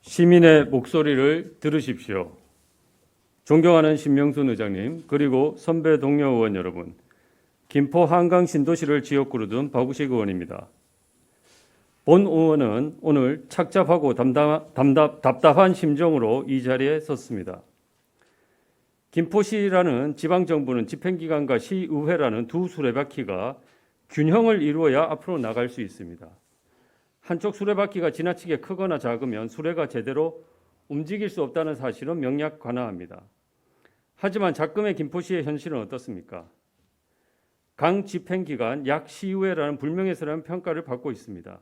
시민의 목소리를 들으십시오. 존경하는 신명순 의장님, 그리고 선배 동료 의원 여러분, 김포 한강 신도시를 지역구로 둔 박우식 의원입니다. 본 의원은 오늘 착잡하고 답답한 심정으로 이 자리에 섰습니다. 김포시라는 지방정부는 집행기관과 시의회라는 두 수레바퀴가 균형을 이루어야 앞으로 나갈 수 있습니다. 한쪽 수레바퀴가 지나치게 크거나 작으면 수레가 제대로 움직일 수 없다는 사실은 명약관화합니다. 하지만 작금의 김포시의 현실은 어떻습니까? 강 집행기관 약 시의회라는 불명예스러운 평가를 받고 있습니다.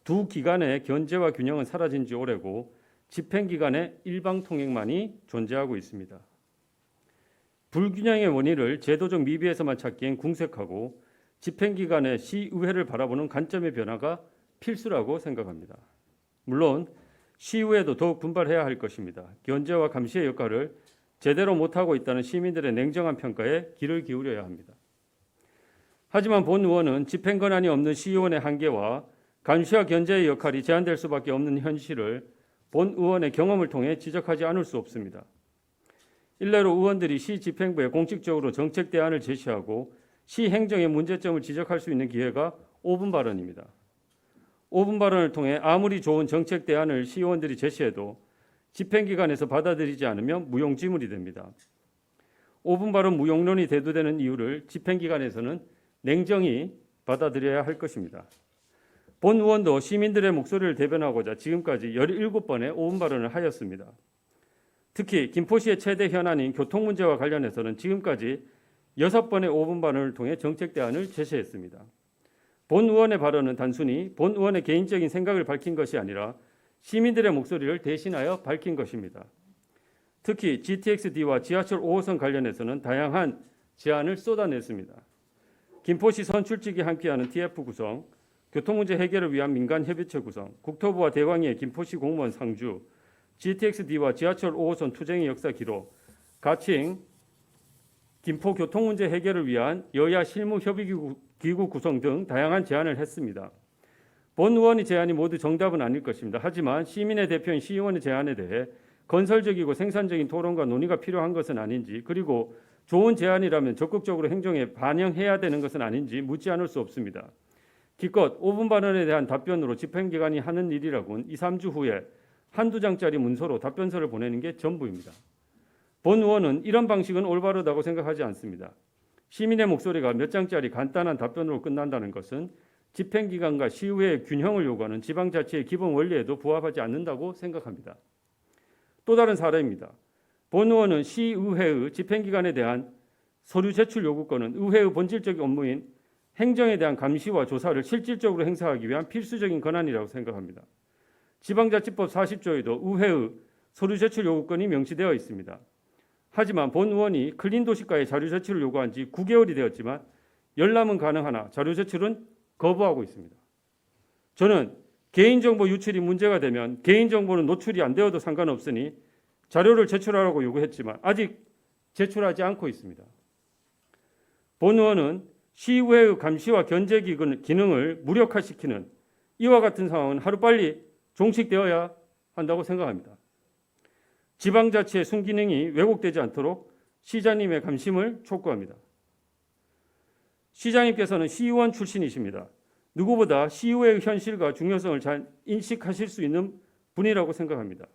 두 기관의 견제와 균형은 사라진 지 오래고 집행기관의 일방통행만이 존재하고 있습니다. 불균형의 원인을 제도적 미비에서만 찾기엔 궁색하고 집행기관의 시의회를 바라보는 관점의 변화가 필수라고 생각합니다. 물론 시의회도 더욱 분발해야 할 것입니다. 견제와 감시의 역할을 제대로 못하고 있다는 시민들의 냉정한 평가에 귀를 기울여야 합니다. 하지만 본 의원은 집행 권한이 없는 시의원의 한계와 감시와 견제의 역할이 제한될 수밖에 없는 현실을 본 의원의 경험을 통해 지적하지 않을 수 없습니다. 일례로 의원들이 시 집행부에 공식적으로 정책 대안을 제시하고 시 행정의 문제점을 지적할 수 있는 기회가 5분 발언입니다. 5분 발언을 통해 아무리 좋은 정책 대안을 시의원들이 제시해도 집행기관에서 받아들이지 않으면 무용지물이 됩니다. 5분 발언 무용론이 대두되는 이유를 집행기관에서는 냉정히 받아들여야 할 것입니다. 본 의원도 시민들의 목소리를 대변하고자 지금까지 17번의 5분 발언을 하였습니다. 특히 김포시의 최대 현안인 교통 문제와 관련해서는 지금까지 6번의 5분 발언을 통해 정책 대안을 제시했습니다. 본 의원의 발언은 단순히 본 의원의 개인적인 생각을 밝힌 것이 아니라 시민들의 목소리를 대신하여 밝힌 것입니다. 특히 GTX-D와 지하철 5호선 관련해서는 다양한 제안을 쏟아냈습니다. 김포시 선출직이 함께하는 TF 구성, 교통문제 해결을 위한 민간협의체 구성, 국토부와 대광의 김포시 공무원 상주, GTX-D와 지하철 5호선 투쟁의 역사 기록, 가칭 김포 교통문제 해결을 위한 여야 실무협의기구 구성 등 다양한 제안을 했습니다. 본 의원의 제안이 모두 정답은 아닐 것입니다. 하지만 시민의 대표인 시의원의 제안에 대해 건설적이고 생산적인 토론과 논의가 필요한 것은 아닌지, 그리고 좋은 제안이라면 적극적으로 행정에 반영해야 되는 것은 아닌지 묻지 않을 수 없습니다. 기껏 5분 발언에 대한 답변으로 집행기관이 하는 일이라곤 2, 3주 후에 한두 장짜리 문서로 답변서를 보내는 게 전부입니다. 본 의원은 이런 방식은 올바르다고 생각하지 않습니다. 시민의 목소리가 몇 장짜리 간단한 답변으로 끝난다는 것은 집행기관과 시의회의 균형을 요구하는 지방자치의 기본 원리에도 부합하지 않는다고 생각합니다. 또 다른 사례입니다. 본 의원은 시의회의 집행기관에 대한 서류 제출 요구권은 의회의 본질적인 업무인 행정에 대한 감시와 조사를 실질적으로 행사하기 위한 필수적인 권한이라고 생각합니다. 지방자치법 40조에도 의회의 서류 제출 요구권이 명시되어 있습니다. 하지만 본 의원이 클린도시가의 자료 제출을 요구한 지 9개월이 되었지만 열람은 가능하나 자료 제출은 거부하고 있습니다. 저는 개인정보 유출이 문제가 되면 개인정보는 노출이 안 되어도 상관없으니 자료를 제출하라고 요구했지만 아직 제출하지 않고 있습니다. 본 의원은 시의회의 감시와 견제 기능을 무력화시키는 이와 같은 상황은 하루빨리 종식되어야 한다고 생각합니다. 지방자치의 순기능이 왜곡되지 않도록 시장님의 감심을 촉구합니다. 시장님께서는 시의원 출신이십니다. 누구보다 시의회의 현실과 중요성을 잘 인식하실 수 있는 분이라고 생각합니다.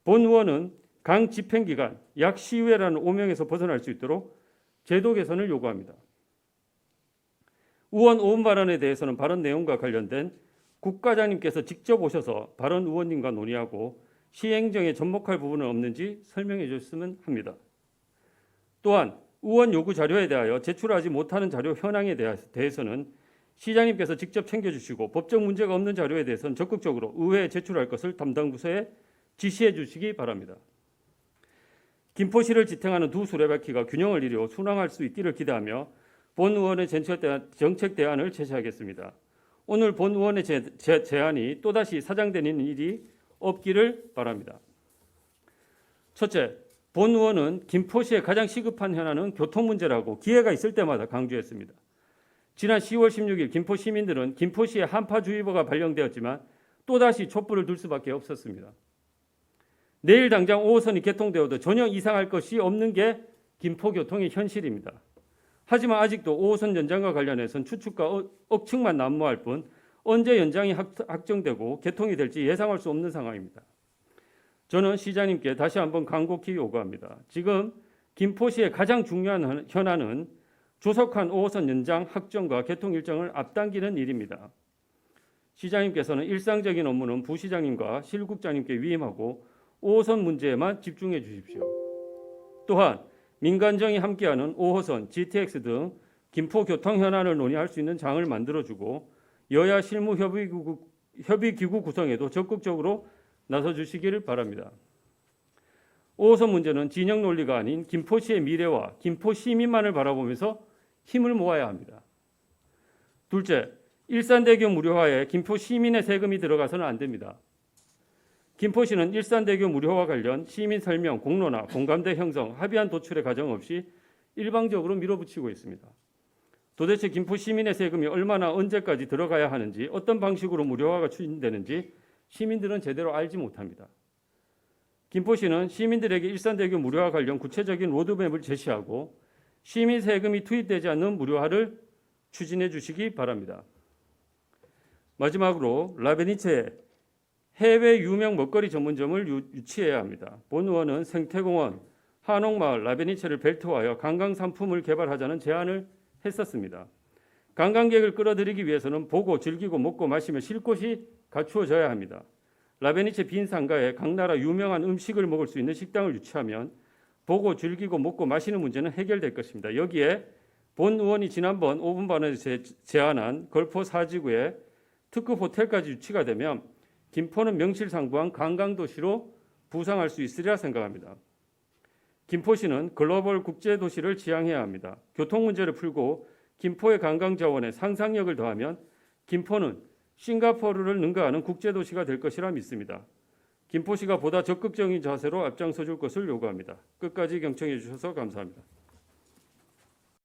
본 의원은 강 집행기관, 약 시의회라는 오명에서 벗어날 수 있도록 제도 개선을 요구합니다. 의원 5분 발언에 대해서는 발언 내용과 관련된 국과장님께서 직접 오셔서 발언 의원님과 논의하고 시행정에 접목할 부분은 없는지 설명해 주셨으면 합니다. 또한 의원 요구 자료에 대하여 제출하지 못하는 자료 현황에 대해서는 시장님께서 직접 챙겨주시고 법적 문제가 없는 자료에 대해서는 적극적으로 의회에 제출할 것을 담당 부서에 지시해 주시기 바랍니다. 김포시를 지탱하는 두 수레바퀴가 균형을 이루어 순항할 수 있기를 기대하며 본 의원의 정책 대안을 제시하겠습니다. 오늘 본 의원의 제안이 또다시 사장되는 일이 없기를 바랍니다. 첫째, 본 의원은 김포시의 가장 시급한 현안은 교통 문제라고 기회가 있을 때마다 강조했습니다. 지난 10월 16일 김포 시민들은 김포시에 한파주의보가 발령되었지만 또다시 촛불을 들 수밖에 없었습니다. 내일 당장 5호선이 개통되어도 전혀 이상할 것이 없는 게 김포교통의 현실입니다. 하지만 아직도 5호선 연장과 관련해서는 추측과 억측만 난무할 뿐 언제 연장이 확정되고 개통이 될지 예상할 수 없는 상황입니다. 저는 시장님께 다시 한번 간곡히 요구합니다. 지금 김포시의 가장 중요한 현안은 조속한 5호선 연장 확정과 개통 일정을 앞당기는 일입니다. 시장님께서는 일상적인 업무는 부시장님과 실국장님께 위임하고 5호선 문제에만 집중해 주십시오. 또한 민간정이 함께하는 5호선, GTX 등 김포교통 현안을 논의할 수 있는 장을 만들어주고 여야 실무협의기구 구성에도 적극적으로 나서주시기를 바랍니다. 5호선 문제는 진영 논리가 아닌 김포시의 미래와 김포 시민만을 바라보면서 힘을 모아야 합니다. 둘째, 일산대교 무료화에 김포 시민의 세금이 들어가서는 안 됩니다. 김포시는 일산대교 무료화 관련 시민 설명, 공론화, 공감대 형성, 합의안 도출의 과정 없이 일방적으로 밀어붙이고 있습니다. 도대체 김포 시민의 세금이 얼마나 언제까지 들어가야 하는지, 어떤 방식으로 무료화가 추진되는지 시민들은 제대로 알지 못합니다. 김포시는 시민들에게 일산대교 무료화 관련 구체적인 로드맵을 제시하고 시민 세금이 투입되지 않는 무료화를 추진해 주시기 바랍니다. 마지막으로 라베니체에 해외 유명 먹거리 전문점을 유치해야 합니다. 본 의원은 생태공원, 한옥마을, 라베니체를 벨트화하여 관광 상품을 개발하자는 제안을 했었습니다. 관광객을 끌어들이기 위해서는 보고 즐기고 먹고 마시며 쉴 곳이 갖추어져야 합니다. 라베니체 빈 상가에 각 나라 유명한 음식을 먹을 수 있는 식당을 유치하면 보고 즐기고 먹고 마시는 문제는 해결될 것입니다. 여기에 본 의원이 지난번 5분 반에서 제안한 걸포 4지구에 특급 호텔까지 유치가 되면 김포는 명실상부한 관광도시로 부상할 수 있으리라 생각합니다. 김포시는 글로벌 국제도시를 지향해야 합니다. 교통 문제를 풀고 김포의 관광자원에 상상력을 더하면 김포는 싱가포르를 능가하는 국제도시가 될 것이라 믿습니다. 김포시가 보다 적극적인 자세로 앞장서 줄 것을 요구합니다. 끝까지 경청해 주셔서 감사합니다.